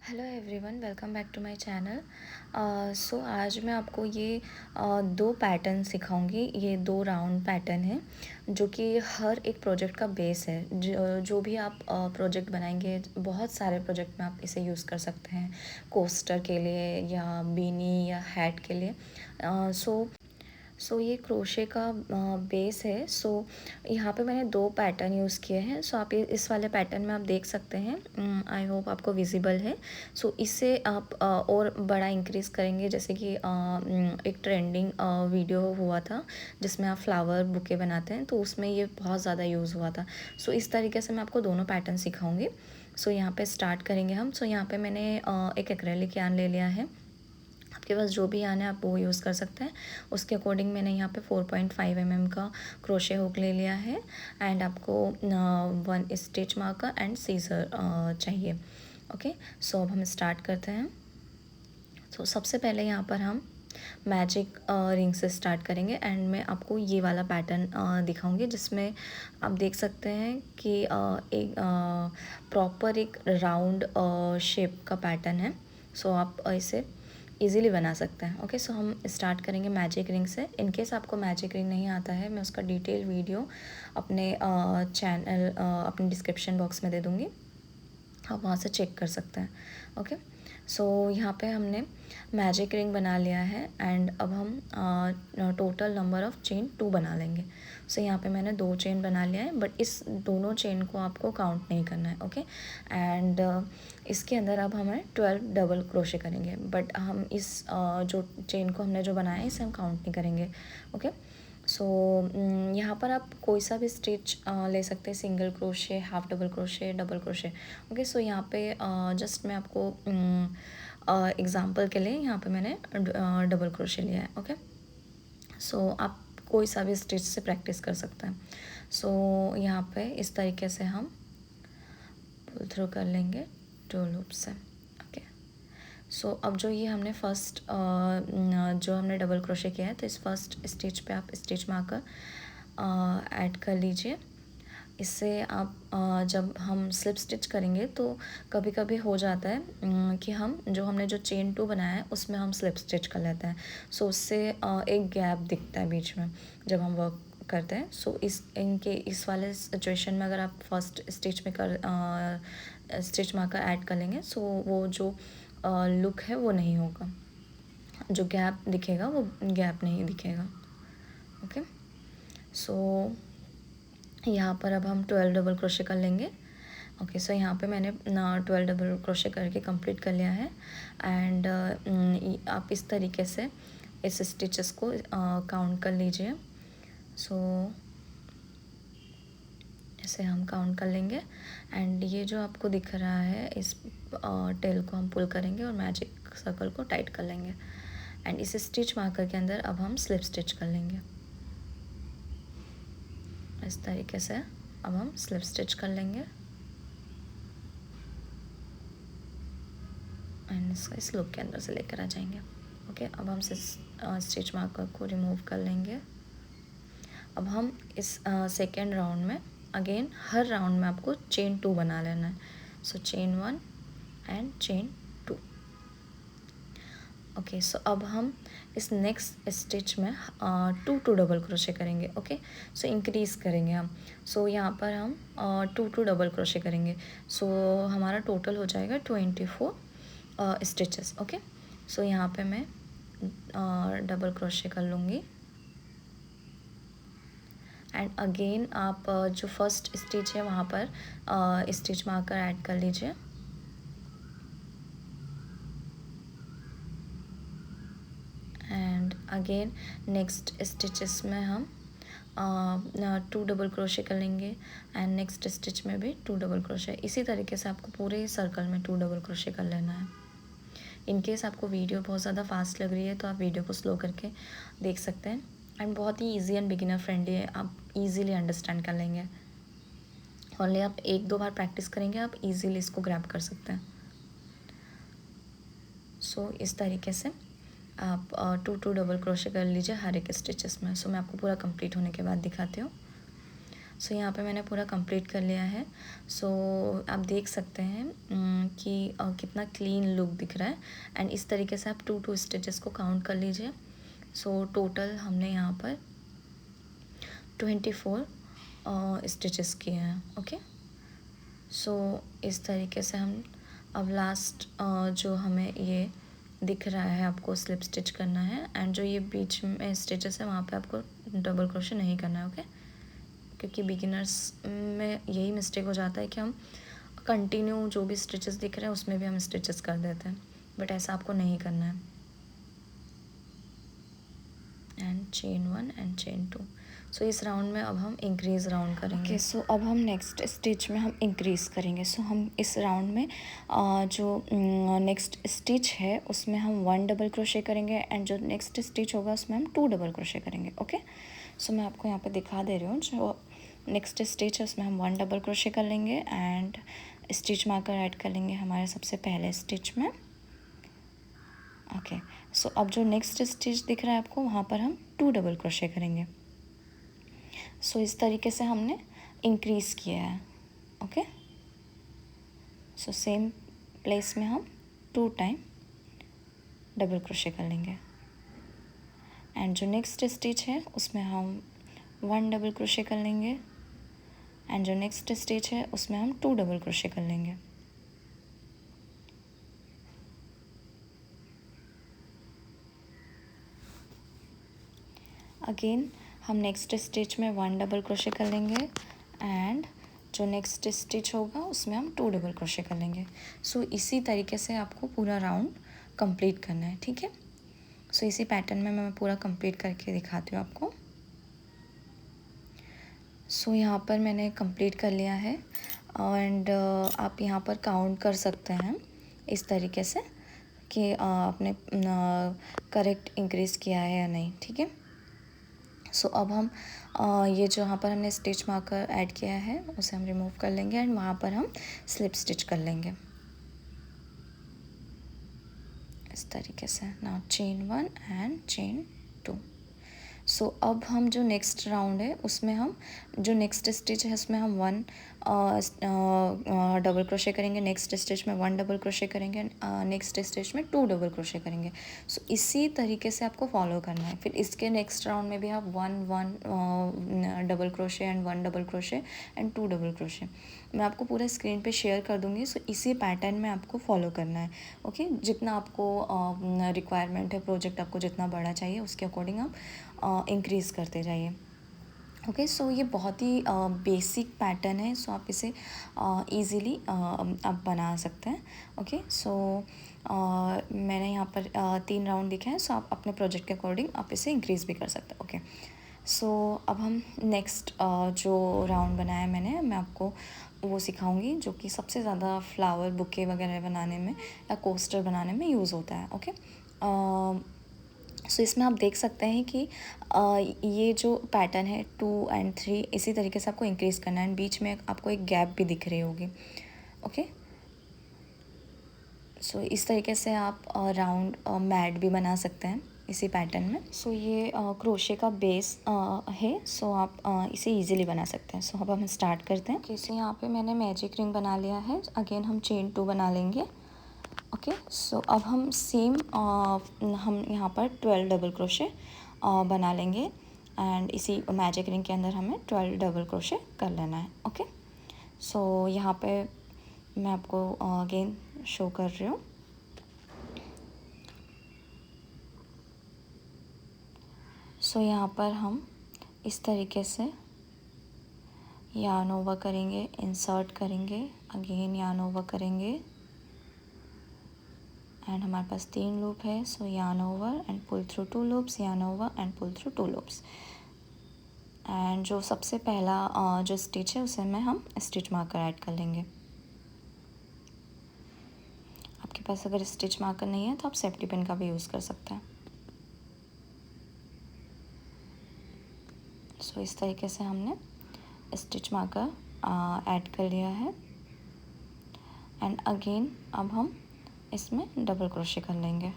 Hello everyone, welcome back to my channel. So आज मैं आपको ये दो पैटर्न सिखाऊंगी। ये दो राउंड पैटर्न है जो कि हर एक प्रोजेक्ट का बेस है। जो भी आप प्रोजेक्ट बनाएंगे, बहुत सारे प्रोजेक्ट में आप इसे यूज़ कर सकते हैं, कोस्टर के लिए या बीनी या हैट के लिए। सो ये क्रोशे का बेस है। सो यहाँ पे मैंने दो पैटर्न यूज़ किए हैं। सो आप ये इस वाले पैटर्न में आप देख सकते हैं। आई होप आपको विजिबल है। सो इससे आप और बड़ा इंक्रीज़ करेंगे, जैसे कि एक ट्रेंडिंग वीडियो हुआ था जिसमें आप फ्लावर बुके बनाते हैं, तो उसमें ये बहुत ज़्यादा यूज़ हुआ था। सो इस तरीके से मैं आपको दोनों पैटर्न सिखाऊंगी। सो यहाँ पे स्टार्ट करेंगे हम। सो यहाँ पे मैंने एक एक्रेलिक यार्न ले लिया है। आपके पास जो भी यार्न है आप वो यूज़ कर सकते हैं। उसके अकॉर्डिंग मैंने यहाँ पे 4.5 mm का क्रोशे हुक ले लिया है। एंड आपको 1 स्टिच मार्कर एंड सीजर चाहिए। ओके, सो अब हम स्टार्ट करते हैं। तो सबसे पहले यहाँ पर हम मैजिक रिंग से स्टार्ट करेंगे एंड मैं आपको ये वाला पैटर्न दिखाऊंगी, जिसमें आप देख सकते हैं कि एक प्रॉपर एक राउंड शेप का पैटर्न है। सो आप इसे इजीली बना सकते हैं। ओके, सो हम स्टार्ट करेंगे मैजिक रिंग से। इनकेस आपको मैजिक रिंग नहीं आता है, मैं उसका डिटेल वीडियो अपने चैनल अपने डिस्क्रिप्शन बॉक्स में दे दूँगी, आप वहाँ से चेक कर सकते हैं। ओके, सो यहाँ पे हमने मैजिक रिंग बना लिया है एंड अब हम टोटल नंबर ऑफ़ चेन 2 बना लेंगे। सो यहाँ पे मैंने 2 चेन बना लिया है, बट इस दोनों चेन को आपको काउंट नहीं करना है। ओके, एंड इसके अंदर अब हमें 12 डबल क्रोशे करेंगे, बट हम इस जो चेन को हमने जो बनाया है इसे हम काउंट नहीं करेंगे। ओके, सो यहाँ पर आप कोई सा भी स्टिच ले सकते हैं, single crochet, half double crochet, double crochet. Okay, so यहाँ पे जस्ट मैं आपको एग्ज़ाम्पल के लिए यहाँ पे मैंने डबल क्रोशे लिया है। ओके, सो आप कोई सा भी स्टिच से प्रैक्टिस कर सकते हैं। सो यहाँ पे इस तरीके से हम पुल थ्रू कर लेंगे 2 लूप से। ओके, सो अब जो ये हमने फर्स्ट जो हमने डबल क्रोशे किया है, तो इस फर्स्ट स्टिच पे आप स्टिच मार्कर ऐड कर लीजिए। इससे आप जब हम स्लिप स्टिच करेंगे तो कभी कभी हो जाता है कि हम जो हमने जो चेन 2 बनाया है उसमें हम स्लिप स्टिच कर लेते हैं। सो उससे एक गैप दिखता है बीच में जब हम वर्क करते हैं। सो इस वाले सिचुएशन में अगर आप फर्स्ट स्टिच में स्टिच मार्कर ऐड कर लेंगे, सो वो जो लुक है वो नहीं होगा, जो गैप दिखेगा वो गैप नहीं दिखेगा। ओके, सो यहाँ पर अब हम 12 डबल क्रोशे कर लेंगे। ओके, सो यहाँ पे मैंने 12 डबल क्रोशे करके कंप्लीट कर लिया है। एंड आप इस तरीके से इस स्टिचेस को काउंट कर लीजिए। सो इसे हम काउंट कर लेंगे एंड ये जो आपको दिख रहा है इस टेल को हम पुल करेंगे और मैजिक सर्कल को टाइट कर लेंगे। एंड इस स्टिच मार्कर के अंदर अब हम स्लिप स्टिच कर लेंगे। इस तरीके से अब हम स्लिप स्टिच कर लेंगे एंड इसका इस लुक के अंदर से लेकर आ जाएंगे। ओके, अब हम स्टिच मार्कर को रिमूव कर लेंगे। अब हम इस सेकेंड राउंड में अगेन हर राउंड में आपको चेन 2 बना लेना है। सो चेन 1 एंड चेन 2। ओके, सो अब हम इस नेक्स्ट स्टिच में 2 डबल क्रोशे करेंगे। ओके, सो इंक्रीज़ करेंगे हम। सो यहाँ पर हम 2 डबल क्रोशे करेंगे। सो हमारा टोटल हो जाएगा 24 स्टिचेस। ओके, सो यहाँ पे मैं डबल क्रोशे कर लूँगी एंड अगेन आप जो फर्स्ट स्टिच है वहाँ पर स्टिच मार्कर ऐड कर लीजिए। एंड अगेन नेक्स्ट स्टिचेस में हम 2 डबल क्रोशे कर लेंगे एंड नेक्स्ट स्टिच में भी 2 डबल क्रोशे। इसी तरीके से आपको पूरे सर्कल में 2 डबल क्रोशे कर लेना है। इनकेस आपको वीडियो बहुत ज़्यादा फास्ट लग रही है तो आप वीडियो को स्लो करके देख सकते हैं। एंड बहुत ही ईजी एंड बिगिनर फ्रेंडली है, आप ईजिली अंडरस्टैंड कर लेंगे। ओनली आप 1-2 बार प्रैक्टिस करेंगे, आप ईजिली इसको ग्रैब कर सकते हैं। सो इस तरीके से आप 2 डबल क्रोशे कर लीजिए हर एक स्टिचेस में। सो मैं आपको पूरा कंप्लीट होने के बाद दिखाती हूँ। सो यहाँ पे मैंने पूरा कंप्लीट कर लिया है। सो आप देख सकते हैं कि कितना क्लीन लुक दिख रहा है। एंड इस तरीके से आप 2 स्टिचेस को काउंट कर लीजिए। सो टोटल हमने यहाँ पर 24 स्टिचेस किए हैं। ओके, सो इस तरीके से हम अब लास्ट जो हमें ये दिख रहा है आपको स्लिप स्टिच करना है। एंड जो ये बीच में स्टिचेस है वहाँ पे आपको डबल क्रोशे नहीं करना है। ओके, क्योंकि बिगिनर्स में यही मिस्टेक हो जाता है कि हम कंटिन्यू जो भी स्टिचेस दिख रहे हैं उसमें भी हम स्टिचेस कर देते हैं, बट ऐसा आपको नहीं करना है। And chain 1 and chain 2। सो इस राउंड में अब हम इंक्रीज़ राउंड करेंगे। ओके, सो अब हम नेक्स्ट स्टिच में हम इंक्रीज़ करेंगे। सो हम इस राउंड में जो नेक्स्ट स्टिच है उसमें हम 1 डबल क्रोशे करेंगे। एंड जो नेक्स्ट स्टिच होगा उसमें हम 2 डबल क्रोशे करेंगे। ओके, सो मैं आपको यहाँ पे दिखा दे रही हूँ। जो नेक्स्ट स्टिच है उसमें हम 1 डबल क्रोशे कर लेंगे एंड स्टिच मार्कर ऐड कर लेंगे हमारे सबसे पहले स्टिच में। ओके, सो अब जो नेक्स्ट स्टिच दिख रहा है आपको वहाँ पर हम 2 डबल क्रोशे करेंगे। सो इस तरीके से हमने इंक्रीज़ किया है। ओके, सो सेम प्लेस में हम 2 टाइम डबल क्रोशे कर लेंगे। एंड जो नेक्स्ट स्टिच है उसमें हम 1 डबल क्रोशे कर लेंगे। एंड जो नेक्स्ट स्टिच है उसमें हम 2 डबल क्रोशे कर लेंगे। अगेन हम नेक्स्ट स्टिच में 1 डबल क्रोशे कर लेंगे एंड जो नेक्स्ट स्टिच होगा उसमें हम 2 डबल क्रोशे कर लेंगे। सो इसी तरीके से आपको पूरा राउंड कंप्लीट करना है। ठीक है, सो इसी पैटर्न में मैं पूरा कंप्लीट करके दिखाती हूँ आपको। सो यहाँ पर मैंने कंप्लीट कर लिया है एंड आप यहाँ पर काउंट कर सकते हैं इस तरीके से कि आपने करेक्ट इंक्रीज़ किया है या नहीं। ठीक है, सो अब हम ये जो यहाँ पर हमने स्टिच मार्कर ऐड किया है उसे हम रिमूव कर लेंगे एंड वहाँ पर हम स्लिप स्टिच कर लेंगे इस तरीके से। Now chain 1 and chain 2। सो अब हम जो नेक्स्ट राउंड है उसमें हम जो नेक्स्ट स्टिच है उसमें हम 1 डबल क्रोशे करेंगे। नेक्स्ट स्टिच में 1 डबल क्रोशे करेंगे। नेक्स्ट स्टिच में 2 डबल क्रोशे करेंगे। सो इसी तरीके से आपको फॉलो करना है। फिर इसके नेक्स्ट राउंड में भी आप 1 double crochet and 1 double crochet and 2 double crochet मैं आपको पूरा स्क्रीन पे शेयर कर दूँगी। सो इसी पैटर्न में आपको फॉलो करना है। ओके, जितना आपको रिक्वायरमेंट है, प्रोजेक्ट आपको जितना बड़ा चाहिए उसके अकॉर्डिंग आप इंक्रीज़ करते जाइए। ओके, सो ये बहुत ही बेसिक पैटर्न है। सो आप इसे इजीली आप बना सकते हैं। ओके, सो मैंने यहाँ पर 3 राउंड लिखे हैं। सो आप अपने प्रोजेक्ट के अकॉर्डिंग आप इसे इंक्रीज़ भी कर सकते हैं। ओके, सो अब हम नेक्स्ट जो राउंड बनाया मैंने मैं आपको वो सिखाऊंगी जो कि सबसे ज़्यादा फ्लावर बुके वगैरह बनाने में या कोस्टर बनाने में यूज़ होता है। ओके, सो इसमें आप देख सकते हैं कि ये जो पैटर्न है 2 एंड 3 इसी तरीके से आपको इंक्रीज़ करना है एंड बीच में आपको एक गैप भी दिख रही होगी। ओके, सो इस तरीके से आप राउंड मैट भी बना सकते हैं इसी पैटर्न में। सो ये क्रोशे का बेस है। सो आप इसे इजीली बना सकते हैं। सो अब हम स्टार्ट करते हैं। ओके, सो यहाँ पे मैंने मैजिक रिंग बना लिया है। अगेन हम चेन 2 बना लेंगे। ओके, सो अब हम सेम हम यहाँ पर 12 डबल क्रोशे बना लेंगे एंड इसी मैजिक रिंग के अंदर हमें 12 डबल क्रोशे कर लेना है। ओके, सो यहाँ पे मैं आपको अगेन शो कर रही हूँ। सो यहाँ पर हम इस तरीके से यार्न ओवर करेंगे, इंसर्ट करेंगे, अगेन यार्न ओवर करेंगे एंड हमारे पास 3 लूप है। So yarn over and pull through 2 loops, yarn over and pull through 2 loops. And जो सबसे पहला जो स्टिच है उसे में हम स्टिच मार्कर ऐड कर लेंगे। आपके पास अगर स्टिच मार्कर नहीं है तो आप सेफ्टी पिन का भी यूज़ कर सकते हैं। सो इस तरीके से हमने स्टिच मार्कर ऐड कर लिया है एंड अगेन अब हम इसमें डबल क्रोशे कर लेंगे।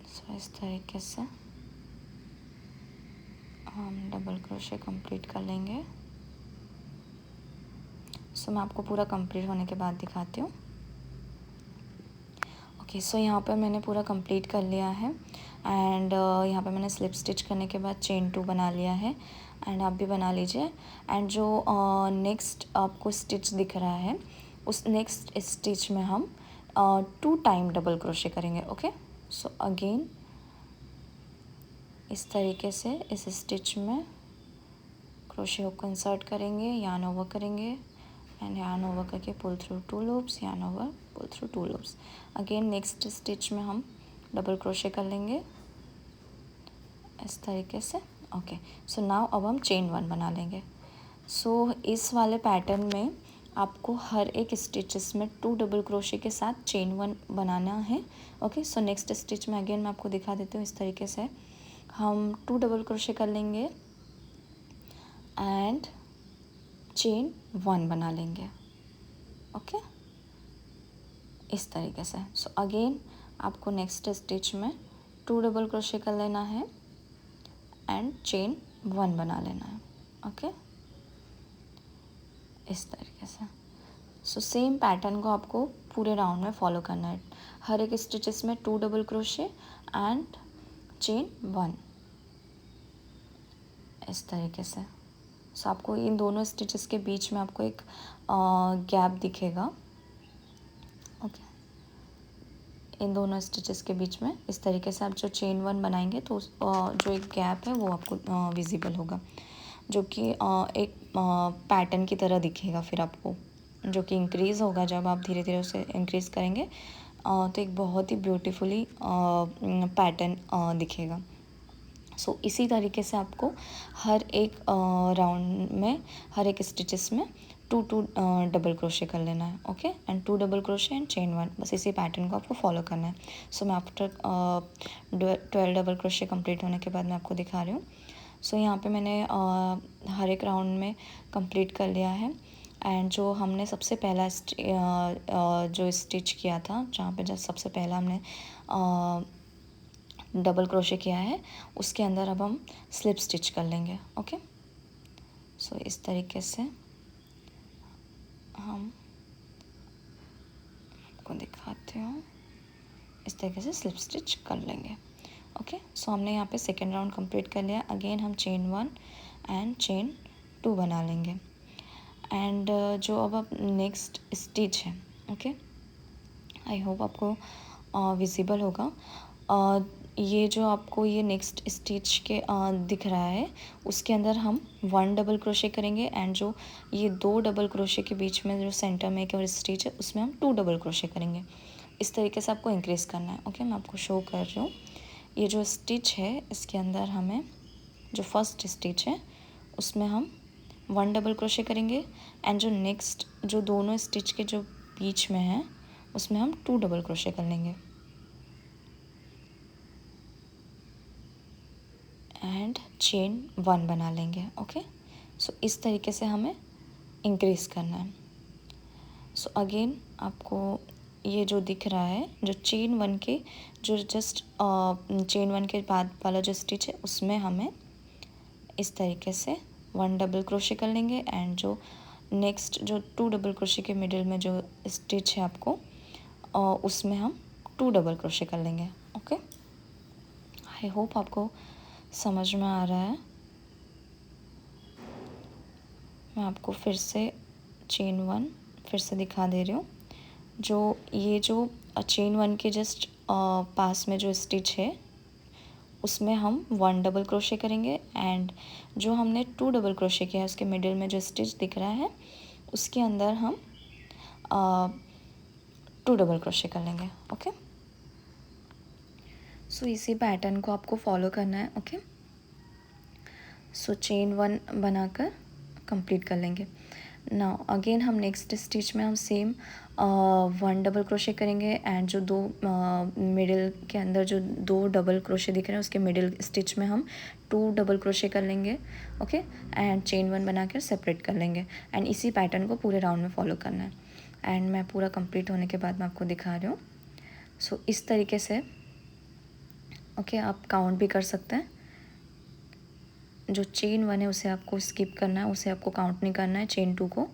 सो इस तरीके से हम डबल क्रोशे कंप्लीट कर लेंगे। सो मैं आपको पूरा कंप्लीट होने के बाद दिखाती हूँ। ओके, सो यहाँ पर मैंने पूरा कंप्लीट कर लिया है एंड यहाँ पे मैंने स्लिप स्टिच करने के बाद चेन 2 बना लिया है एंड आप भी बना लीजिए। एंड जो नेक्स्ट आपको स्टिच दिख रहा है उस नेक्स्ट स्टिच में हम 2 टाइम डबल क्रोशे करेंगे। ओके, सो अगेन इस तरीके से इस स्टिच में क्रोशे हुक को इंसर्ट करेंगे, यार्न ओवर करेंगे एंड यार्न ओवर करके pull through 2 loops, yarn over pull through 2 loops. Again next stitch में हम डबल क्रोशे कर लेंगे इस तरीके से। ओके, सो नाउ अब हम चेन 1 बना लेंगे। सो इस वाले पैटर्न में आपको हर एक स्टिचेस में 2 डबल क्रोशे के साथ चेन 1 बनाना है। ओके, सो नेक्स्ट स्टिच में अगेन मैं आपको दिखा देती हूँ। इस तरीके से हम 2 डबल क्रोशे कर लेंगे एंड चेन 1 बना लेंगे। ओके, इस तरीके से। सो अगेन आपको नेक्स्ट स्टिच में 2 डबल क्रोशे कर लेना है एंड चेन 1 बना लेना है। ओके, इस तरीके से। सो सेम पैटर्न को आपको पूरे राउंड में फॉलो करना है। हर एक स्टिचेस में 2 डबल क्रोशे एंड चेन 1 इस तरीके से। सो आपको इन दोनों स्टिचेस के बीच में आपको एक गैप दिखेगा। ओके, इन दोनों स्टिचेस के बीच में इस तरीके से आप जो चेन 1 बनाएंगे तो जो एक गैप है वो आपको विजिबल होगा, जो कि एक पैटर्न की तरह दिखेगा फिर आपको, जो कि इंक्रीज़ होगा जब आप धीरे धीरे उसे इंक्रीज़ करेंगे तो एक बहुत ही ब्यूटीफुली पैटर्न दिखेगा। सो इसी तरीके से आपको हर एक राउंड में हर एक स्टिचेस में 2 डबल क्रोशे कर लेना है। Okay, and 2 double crochet and chain 1, बस इसी पैटर्न को आपको फॉलो करना है। सो मैं आफ्टर 12 डबल क्रोशे कंप्लीट होने के बाद मैं आपको दिखा रही हूँ। सो यहाँ पे मैंने हर एक राउंड में कंप्लीट कर लिया है एंड जो हमने सबसे पहला जो स्टिच किया था, जहाँ पे जस्ट सबसे पहला हमने डबल क्रोशे किया है, उसके अंदर अब हम स्लिप स्टिच कर लेंगे। ओके, सो इस तरीके से हम आपको दिखाते हूँ, इस तरीके से स्लिप स्टिच कर लेंगे। ओके, सो हमने यहाँ पे सेकेंड राउंड कंप्लीट कर लिया। अगेन हम चेन 1 एंड चेन 2 बना लेंगे एंड जो अब नेक्स्ट स्टिच है, ओके, आई होप आपको विजिबल होगा। ये जो आपको ये नेक्स्ट स्टिच के दिख रहा है, उसके अंदर हम 1 डबल क्रोशे करेंगे एंड जो ये 2 डबल क्रोशे के बीच में जो सेंटर में एक और स्टिच है उसमें हम 2 डबल क्रोशे करेंगे। इस तरीके से आपको इंक्रीज़ करना है। ओके, मैं आपको शो कर रही हूँ। ये जो स्टिच है इसके अंदर हमें जो फर्स्ट स्टिच है उसमें हम 1 डबल क्रोशे करेंगे एंड जो नेक्स्ट जो दोनों स्टिच के जो बीच में है उसमें हम 2 डबल क्रोशे कर लेंगे एंड चेन 1 बना लेंगे। ओके, सो इस तरीके से हमें इंक्रीज़ करना है। सो अगेन आपको ये जो दिख रहा है, जो चेन 1 के जो जस्ट चेन 1 के बाद वाला जो स्टिच है उसमें हमें इस तरीके से 1 डबल क्रोशे कर लेंगे एंड जो नेक्स्ट जो 2 डबल क्रोशे के मिडिल में जो स्टिच है आपको उसमें हम 2 डबल क्रोशे कर लेंगे। ओके, आई होप आपको समझ में आ रहा है। मैं आपको फिर से चेन 1 फिर से दिखा दे रही हूँ। जो ये जो चेन 1 के जस्ट पास में जो स्टिच है उसमें हम 1 डबल क्रोशे करेंगे एंड जो हमने 2 डबल क्रोशे किया है उसके मिडिल में जो स्टिच दिख रहा है उसके अंदर हम 2 डबल क्रोशे कर लेंगे। ओके, सो इसी पैटर्न को आपको फॉलो करना है। ओके, सो चेन 1 बनाकर कंप्लीट कर लेंगे। नाउ अगेन हम नेक्स्ट स्टिच में हम सेम 1 डबल क्रोशे करेंगे एंड जो दो मिडिल के अंदर जो 2 डबल क्रोशे दिख रहे हैं उसके मिडिल स्टिच में हम 2 डबल क्रोशे कर लेंगे। ओके, एंड चेन 1 बनाकर सेपरेट कर लेंगे एंड इसी पैटर्न को पूरे राउंड में फॉलो करना है एंड मैं पूरा कंप्लीट होने के बाद मैं आपको दिखा रही हूँ। सो इस तरीके से ओके, आप काउंट भी कर सकते हैं। जो चेन 1 है उसे आपको स्किप करना है, उसे आपको काउंट नहीं करना है, चेन 2 को।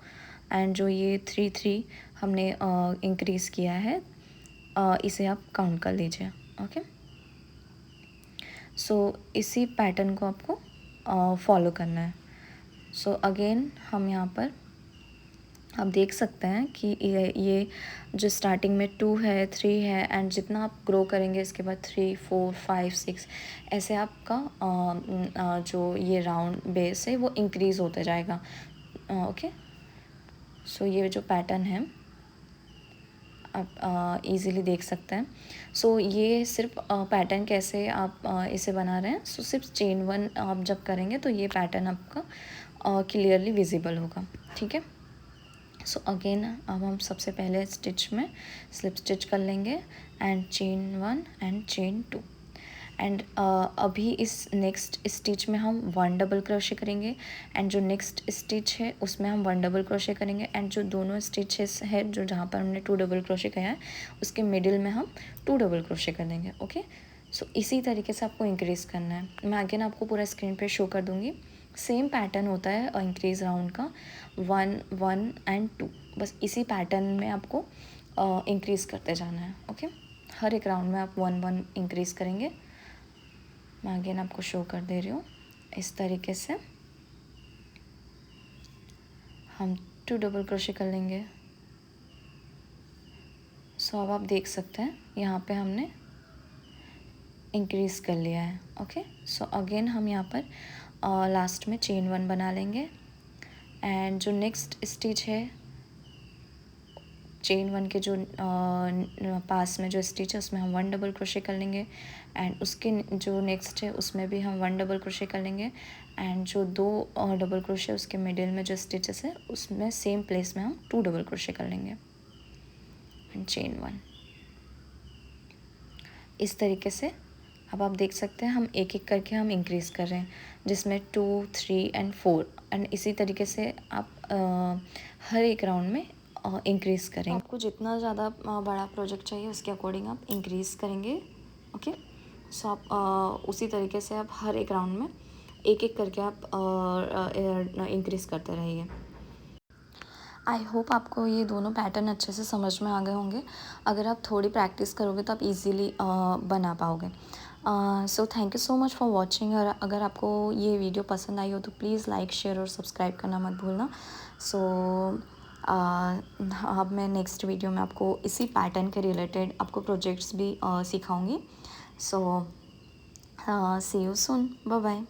एंड जो ये 3 हमने इंक्रीज़ किया है, इसे आप काउंट कर लीजिए। ओके, सो इसी पैटर्न को आपको फॉलो करना है। सो अगेन हम यहाँ पर आप देख सकते हैं कि ये जो स्टार्टिंग में 2 है, 3 है, एंड जितना आप ग्रो करेंगे इसके बाद 3, 4, 5, 6 ऐसे आपका जो ये राउंड बेस है वो इंक्रीज़ होते जाएगा। ओके, सो ये जो पैटर्न है आप इजीली देख सकते हैं। सो ये सिर्फ पैटर्न कैसे आप इसे बना रहे हैं, सो सिर्फ चेन 1 आप जब करेंगे तो ये पैटर्न आपका क्लियरली विजिबल होगा। ठीक है, सो अगेन अब हम सबसे पहले स्टिच में स्लिप स्टिच कर लेंगे and chain 1 and chain 2 and अभी इस नेक्स्ट स्टिच में हम 1 डबल क्रोशे करेंगे एंड जो नेक्स्ट स्टिच है उसमें हम 1 डबल क्रोशे करेंगे एंड जो दोनों स्टिचेस है जो जहाँ पर हमने 2 डबल क्रोशे किया है उसके मिडिल में हम 2 डबल क्रोशे कर देंगे। ओके, सो इसी तरीके से आपको इंक्रीज़ करना है। मैं अगेन आपको पूरा स्क्रीन पे शो कर दूँगी। सेम पैटर्न होता है इंक्रीज़ राउंड का, 1 1 एंड 2, बस इसी पैटर्न में आपको इंक्रीज़ करते जाना है। ओके, हर एक राउंड में आप 1 1 इंक्रीज़ करेंगे। मैं अगेन आपको शो कर दे रही हूँ। इस तरीके से हम 2 डबल क्रोशे कर लेंगे। सो अब आप देख सकते हैं यहाँ पे हमने इंक्रीज़ कर लिया है। ओके, सो अगेन हम यहाँ पर लास्ट में चेन 1 बना लेंगे एंड जो नेक्स्ट स्टिच है चेन 1 के जो पास में जो स्टिच है उसमें हम 1 डबल क्रोशे कर लेंगे एंड उसके जो नेक्स्ट है उसमें भी हम 1 डबल क्रोशे कर लेंगे एंड जो 2 डबल क्रोशे उसके मिडिल में जो स्टिचेस है उसमें सेम प्लेस में हम 2 डबल क्रोशे कर लेंगे एंड चेन 1। इस तरीके से अब आप देख सकते हैं हम एक एक करके हम इंक्रीज़ कर रहे हैं, जिसमें 2, 3 एंड 4 एंड इसी तरीके से आप हर एक राउंड में इंक्रीज़ करेंगे। आपको जितना ज़्यादा बड़ा प्रोजेक्ट चाहिए उसके अकॉर्डिंग आप इंक्रीज़ करेंगे। ओके, सो आप उसी तरीके से आप हर एक राउंड में एक एक करके आप इंक्रीज़ करते रहिए। आई होप आपको ये दोनों पैटर्न अच्छे से समझ में आ गए होंगे। अगर आप थोड़ी प्रैक्टिस करोगे तो आप इजीली बना पाओगे। So thank you so much for watching. और अगर आपको ये वीडियो पसंद आई हो तो प्लीज़ लाइक, शेयर और सब्सक्राइब करना मत भूलना। सो अब मैं नेक्स्ट वीडियो में आपको इसी पैटर्न के रिलेटेड आपको प्रोजेक्ट्स भी सिखाऊंगी। सो सी यू सून, बाय बाय।